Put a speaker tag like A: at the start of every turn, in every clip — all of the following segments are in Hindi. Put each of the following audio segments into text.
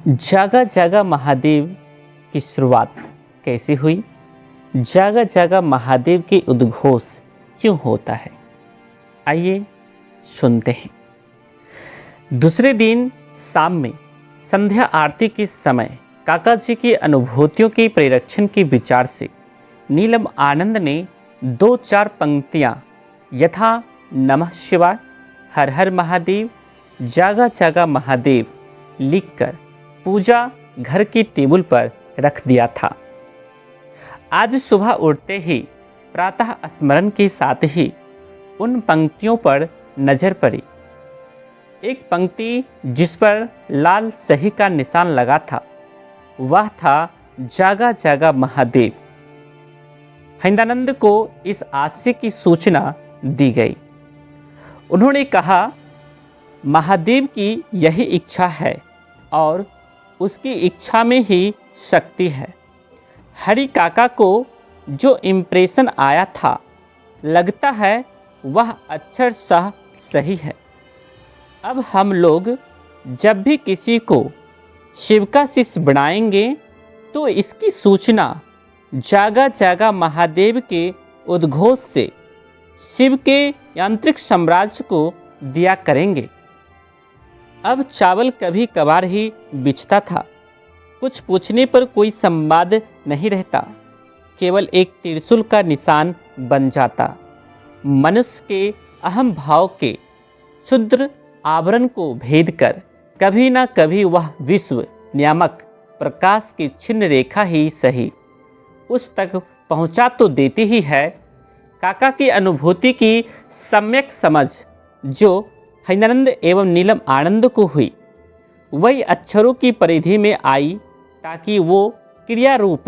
A: जागा जागा महादेव की शुरुआत कैसे हुई? जागा जागा महादेव के उद्घोष क्यों होता है? आइए सुनते हैं। दूसरे दिन शाम में संध्या आरती के समय काका जी की अनुभूतियों के परिरक्षण के विचार से नीलम आनंद ने 2-4 पंक्तियाँ यथा नमः शिवाय, हर हर महादेव, जागा जागा महादेव लिखकर पूजा घर की टेबल पर रख दिया था। आज सुबह उठते ही प्रातः स्मरण के साथ ही उन पंक्तियों पर नजर पड़ी। एक पंक्ति जिस पर लाल सही का निशान लगा था वह था जागा जागा महादेव। हिंदानंद को इस आशय की सूचना दी गई। उन्होंने कहा, महादेव की यही इच्छा है और उसकी इच्छा में ही शक्ति है। हरि काका को जो इम्प्रेशन आया था लगता है वह अक्षरशः सही है। अब हम लोग जब भी किसी को शिव का शिष्य बनाएंगे तो इसकी सूचना जागा जागा महादेव के उद्घोष से शिव के यांत्रिक साम्राज्य को दिया करेंगे। अब चावल कभी कभार ही बिछता था। कुछ पूछने पर कोई संवाद नहीं रहता, केवल एक त्रिशूल का निशान बन जाता। मनुष्य के अहम भाव के क्षुद्र आवरण को भेद कर कभी ना कभी वह विश्व नियामक प्रकाश की छिन्न रेखा ही सही उस तक पहुंचा तो देती ही है। काका की अनुभूति की सम्यक समझ जो हिंदानंद एवं नीलम आनंद को हुई वही अक्षरों की परिधि में आई ताकि वो क्रिया रूप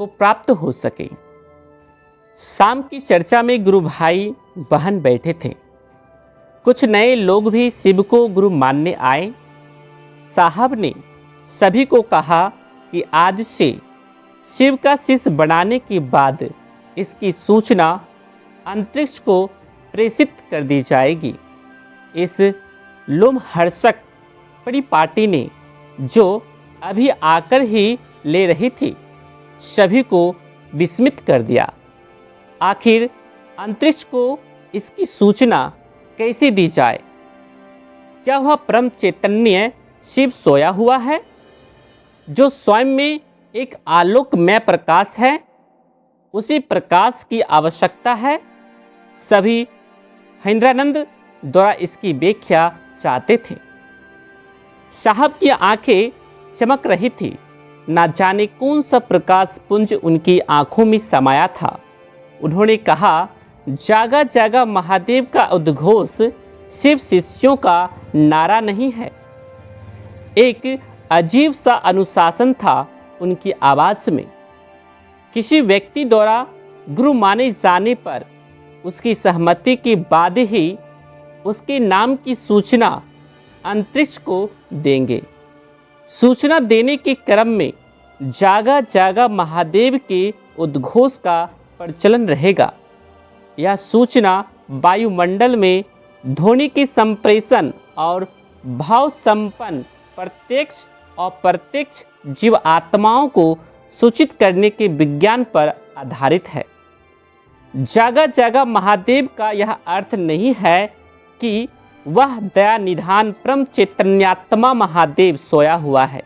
A: को प्राप्त हो सके। शाम की चर्चा में गुरु भाई बहन बैठे थे। कुछ नए लोग भी शिव को गुरु मानने आए। साहब ने सभी को कहा कि आज से शिव का शिष्य बनाने के बाद इसकी सूचना अंतरिक्ष को प्रेषित कर दी जाएगी। इस लोमहर्षक परिपाटी ने जो अभी आकर ही ले रही थी सभी को विस्मित कर दिया। आखिर अंतरिक्ष को इसकी सूचना कैसे दी जाए? क्या वह परम चैतन्य शिव सोया हुआ है जो स्वयं में एक आलोकमय प्रकाश है? उसी प्रकाश की आवश्यकता है। सभी हिंद्रानंद द्वारा इसकी व्याख्या चाहते थे। साहब की आंखें चमक रही थी। ना जाने कौन सा प्रकाश पुंज उनकी आंखों में समाया था। उन्होंने कहा, जागा जागा महादेव का उद्घोष शिव शिष्यों का नारा नहीं है। एक अजीब सा अनुशासन था उनकी आवाज़ में। किसी व्यक्ति द्वारा गुरु माने जाने पर उसकी सहमति के बाद ही उसके नाम की सूचना अंतरिक्ष को देंगे। सूचना देने के क्रम में जागा जागा महादेव के उद्घोष का प्रचलन रहेगा। यह सूचना वायुमंडल में ध्वनि के संप्रेषण और भाव संपन्न प्रत्यक्ष और अप्रत्यक्ष जीव आत्माओं को सूचित करने के विज्ञान पर आधारित है। जागा जागा महादेव का यह अर्थ नहीं है कि वह दया निधान परम चैतन्यात्मा महादेव सोया हुआ है,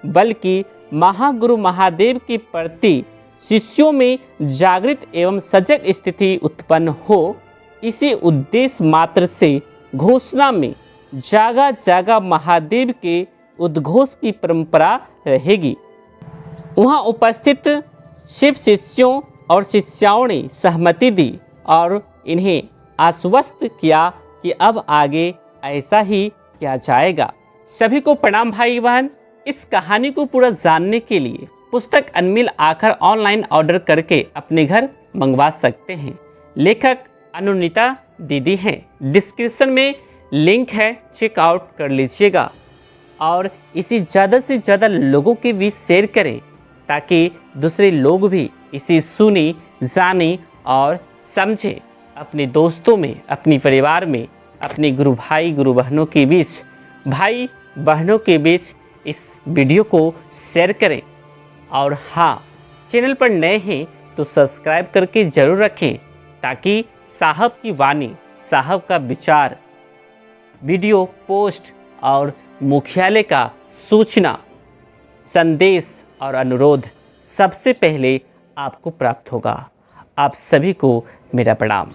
A: बल्कि महागुरु महादेव के प्रति शिष्यों में जागृत एवं सजग स्थिति उत्पन्न हो, इसी उद्देश्य मात्र से घोषणा में जागा जागा महादेव के उद्घोष की परंपरा रहेगी। वहाँ उपस्थित शिव शिष्यों और शिष्याओं ने सहमति दी और इन्हें आश्वस्त किया कि अब आगे ऐसा ही किया जाएगा। सभी को प्रणाम भाई बहन। इस कहानी को पूरा जानने के लिए पुस्तक अनमिल आखर ऑनलाइन ऑर्डर करके अपने घर मंगवा सकते हैं। लेखक अनुनीता दीदी हैं। डिस्क्रिप्शन में लिंक है, चेकआउट कर लीजिएगा और इसे ज़्यादा से ज़्यादा लोगों के बीच शेयर करें ताकि दूसरे लोग भी इसे सुने, जाने और समझें। अपने दोस्तों में, अपने परिवार में, अपने गुरु भाई गुरु बहनों के बीच, भाई बहनों के बीच इस वीडियो को शेयर करें और हाँ, चैनल पर नए हैं तो सब्सक्राइब करके ज़रूर रखें ताकि साहब की वाणी, साहब का विचार, वीडियो पोस्ट और मुख्यालय का सूचना, संदेश और अनुरोध सबसे पहले आपको प्राप्त होगा। आप सभी को मेरा प्रणाम।